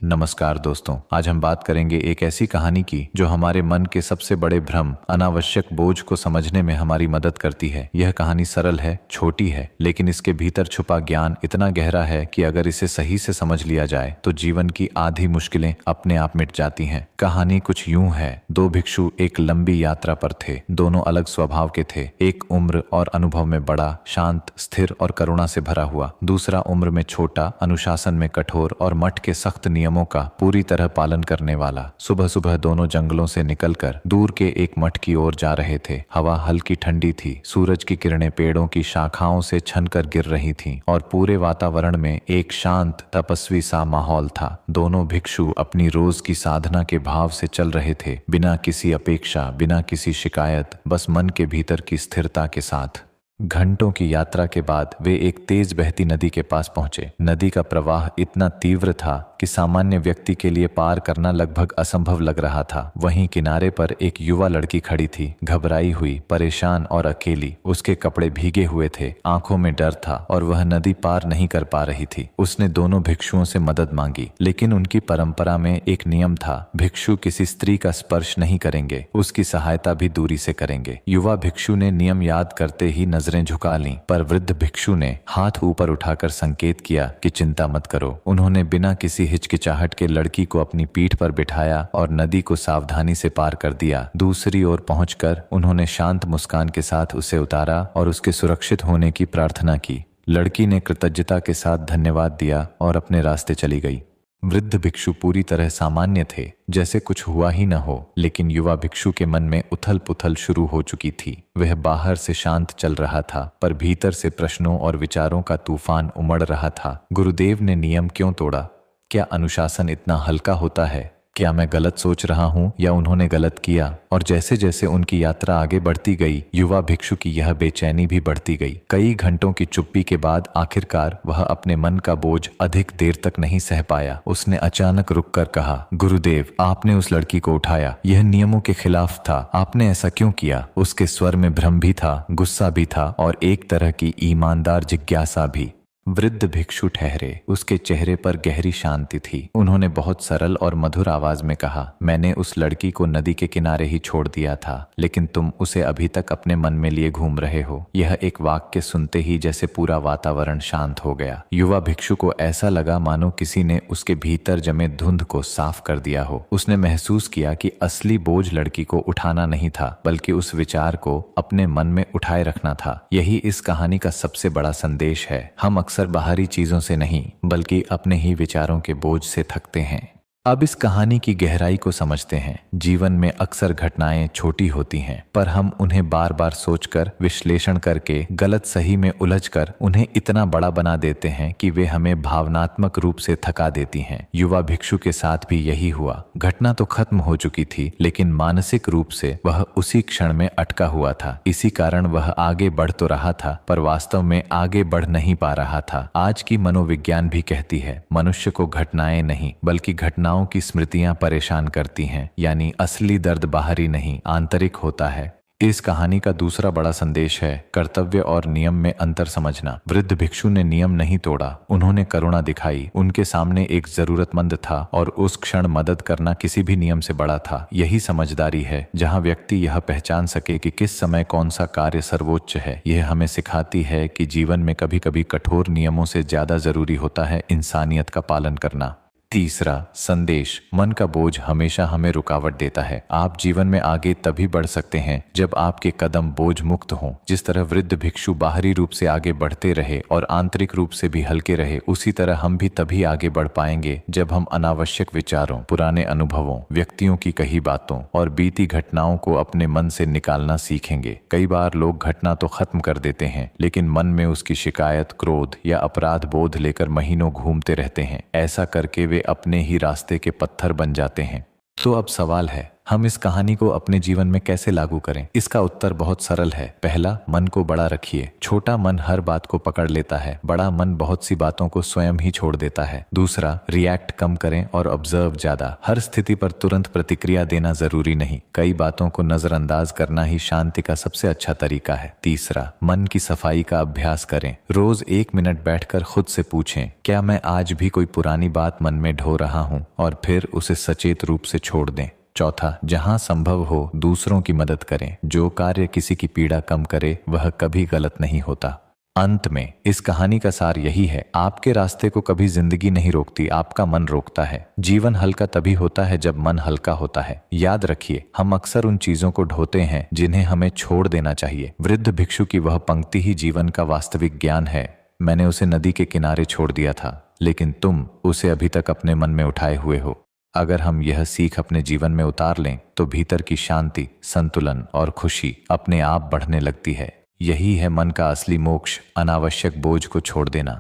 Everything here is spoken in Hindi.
नमस्कार दोस्तों, आज हम बात करेंगे एक ऐसी कहानी की जो हमारे मन के सबसे बड़े भ्रम, अनावश्यक बोझ को समझने में हमारी मदद करती है। यह कहानी सरल है, छोटी है, लेकिन इसके भीतर छुपा ज्ञान इतना गहरा है कि अगर इसे सही से समझ लिया जाए तो जीवन की आधी मुश्किलें अपने आप मिट जाती हैं। कहानी कुछ यूं है। दो भिक्षु एक लंबी यात्रा पर थे। दोनों अलग स्वभाव के थे। एक उम्र और अनुभव में बड़ा, शांत, स्थिर और करुणा से भरा हुआ। दूसरा उम्र में छोटा, अनुशासन में कठोर और मठ के सख्त नियमों का पूरी तरह पालन करने वाला। सुबह सुबह दोनों जंगलों से निकलकर दूर के एक मठ की ओर जा रहे थे। हवा हल्की ठंडी थी। सूरज की किरणें पेड़ों की शाखाओं से छनकर गिर रही थीं और पूरे वातावरण में एक शांत, तपस्वी सा माहौल था। दोनों भिक्षु अपनी रोज की साधना के भाव से चल रहे थे, बिना किसी अपेक्षा, बिना किसी शिकायत, बस मन के भीतर की स्थिरता के साथ। घंटों की यात्रा के बाद वे एक तेज बहती नदी के पास पहुंचे। नदी का प्रवाह इतना तीव्र था कि सामान्य व्यक्ति के लिए पार करना लगभग असंभव लग रहा था। वहीं किनारे पर एक युवा लड़की खड़ी थी, घबराई हुई, परेशान और अकेली। उसके कपड़े भीगे हुए थे, आंखों में डर था और वह नदी पार नहीं कर पा रही थी। उसने दोनों भिक्षुओं से मदद मांगी, लेकिन उनकी परंपरा में एक नियम था, भिक्षु किसी स्त्री का स्पर्श नहीं करेंगे, उसकी सहायता भी दूरी से करेंगे। युवा भिक्षु ने नियम याद करते ही नजरें झुका लीं, पर वृद्ध भिक्षु ने हाथ ऊपर उठाकर संकेत किया कि चिंता मत करो। उन्होंने बिना किसी हिचकिचाहट के लड़की को अपनी पीठ पर बिठाया और नदी को सावधानी से पार कर दिया। दूसरी ओर पहुंचकर उन्होंने शांत मुस्कान के साथ उसे उतारा और उसके सुरक्षित होने की प्रार्थना की। लड़की ने कृतज्ञता के साथ धन्यवाद दिया और अपने रास्ते चली गई। वृद्ध भिक्षु पूरी तरह सामान्य थे, जैसे कुछ हुआ ही न हो, लेकिन युवा भिक्षु के मन में उथल पुथल शुरू हो चुकी थी। वह बाहर से शांत चल रहा था, पर भीतर से प्रश्नों और विचारों का तूफान उमड़ रहा था। गुरुदेव ने नियम क्यों तोड़ा? क्या अनुशासन इतना हल्का होता है? क्या मैं गलत सोच रहा हूं या उन्होंने गलत किया? और जैसे जैसे उनकी यात्रा आगे बढ़ती गई, युवा भिक्षु की यह बेचैनी भी बढ़ती गई। कई घंटों की चुप्पी के बाद आखिरकार वह अपने मन का बोझ अधिक देर तक नहीं सह पाया। उसने अचानक रुककर कहा, गुरुदेव, आपने उस लड़की को उठाया, यह नियमों के खिलाफ था। आपने ऐसा क्यों किया? उसके स्वर में भ्रम भी था, गुस्सा भी था और एक तरह की ईमानदार जिज्ञासा भी। वृद्ध भिक्षु ठहरे। उसके चेहरे पर गहरी शांति थी। उन्होंने बहुत सरल और मधुर आवाज में कहा, मैंने उस लड़की को नदी के किनारे ही छोड़ दिया था, लेकिन तुम उसे अभी तक अपने मन में लिए घूम रहे हो। यह एक वाक्य सुनते ही जैसे पूरा वातावरण शांत हो गया। युवा भिक्षु को ऐसा लगा मानो किसी ने उसके भीतर जमे धुंध को साफ कर दिया हो। उसने महसूस किया कि असली बोझ लड़की को उठाना नहीं था, बल्कि उस विचार को अपने मन में उठाए रखना था। यही इस कहानी का सबसे बड़ा संदेश है। हम अक्सर बाहरी चीजों से नहीं, बल्कि अपने ही विचारों के बोझ से थकते हैं। अब इस कहानी की गहराई को समझते हैं। जीवन में अक्सर घटनाएं छोटी होती हैं, पर हम उन्हें बार बार सोचकर, विश्लेषण करके, गलत सही में उलझकर उन्हें इतना बड़ा बना देते हैं कि वे हमें भावनात्मक रूप से थका देती हैं। युवा भिक्षु के साथ भी यही हुआ। घटना तो खत्म हो चुकी थी, लेकिन मानसिक रूप से वह उसी क्षण में अटका हुआ था। इसी कारण वह आगे बढ़ तो रहा था, पर वास्तव में आगे बढ़ नहीं पा रहा था। आज की मनोविज्ञान भी कहती है, मनुष्य को घटनाएं नहीं, बल्कि घटनाओं की स्मृतियां परेशान करती हैं। यानी असली दर्द बाहरी नहीं, आंतरिक होता है। इस कहानी का दूसरा बड़ा संदेश है कर्तव्य और नियम में अंतर समझना। वृद्ध भिक्षु ने नियम नहीं तोड़ा, उन्होंने करुणा दिखाई। उनके सामने एक जरूरतमंद था और उस क्षण मदद करना किसी भी नियम से बड़ा था। यही समझदारी है, जहां व्यक्ति यह पहचान सके कि किस समय कौन सा कार्य सर्वोच्च है। यह हमें सिखाती है कि जीवन में कभी कभी कठोर नियमों से ज्यादा जरूरी होता है इंसानियत का पालन करना। तीसरा संदेश, मन का बोझ हमेशा हमें रुकावट देता है। आप जीवन में आगे तभी बढ़ सकते हैं जब आपके कदम बोझ मुक्त हों। जिस तरह वृद्ध भिक्षु बाहरी रूप से आगे बढ़ते रहे और आंतरिक रूप से भी हल्के रहे, उसी तरह हम भी तभी आगे बढ़ पाएंगे जब हम अनावश्यक विचारों, पुराने अनुभवों, व्यक्तियों की कही बातों और बीती घटनाओं को अपने मन से निकालना सीखेंगे। कई बार लोग घटना तो खत्म कर देते हैं, लेकिन मन में उसकी शिकायत, क्रोध या अपराध बोध लेकर महीनों घूमते रहते हैं। ऐसा करके वे अपने ही रास्ते के पत्थर बन जाते हैं। तो अब सवाल है, हम इस कहानी को अपने जीवन में कैसे लागू करें? इसका उत्तर बहुत सरल है। पहला, मन को बड़ा रखिए। छोटा मन हर बात को पकड़ लेता है, बड़ा मन बहुत सी बातों को स्वयं ही छोड़ देता है। दूसरा, रिएक्ट कम करें और ऑब्जर्व ज्यादा। हर स्थिति पर तुरंत प्रतिक्रिया देना जरूरी नहीं, कई बातों को नजरअंदाज करना ही शांति का सबसे अच्छा तरीका है। तीसरा, मन की सफाई का अभ्यास करें। रोज 1 मिनट बैठकर खुद से पूछें, क्या मैं आज भी कोई पुरानी बात मन में ढो रहा हूं, और फिर उसे सचेत रूप से छोड़ दें। चौथा, जहां संभव हो दूसरों की मदद करें। जो कार्य किसी की पीड़ा कम करे वह कभी गलत नहीं होता। अंत में इस कहानी का सार यही है, आपके रास्ते को कभी जिंदगी नहीं रोकती, आपका मन रोकता है। जीवन हल्का तभी होता है जब मन हल्का होता है। याद रखिए, हम अक्सर उन चीजों को ढोते हैं जिन्हें हमें छोड़ देना चाहिए। वृद्ध भिक्षु की वह पंक्ति ही जीवन का वास्तविक ज्ञान है। मैंने उसे नदी के किनारे छोड़ दिया था, लेकिन तुम उसे अभी तक अपने मन में उठाए हुए हो। अगर हम यह सीख अपने जीवन में उतार लें तो भीतर की शांति, संतुलन और खुशी अपने आप बढ़ने लगती है। यही है मन का असली मोक्ष, अनावश्यक बोझ को छोड़ देना।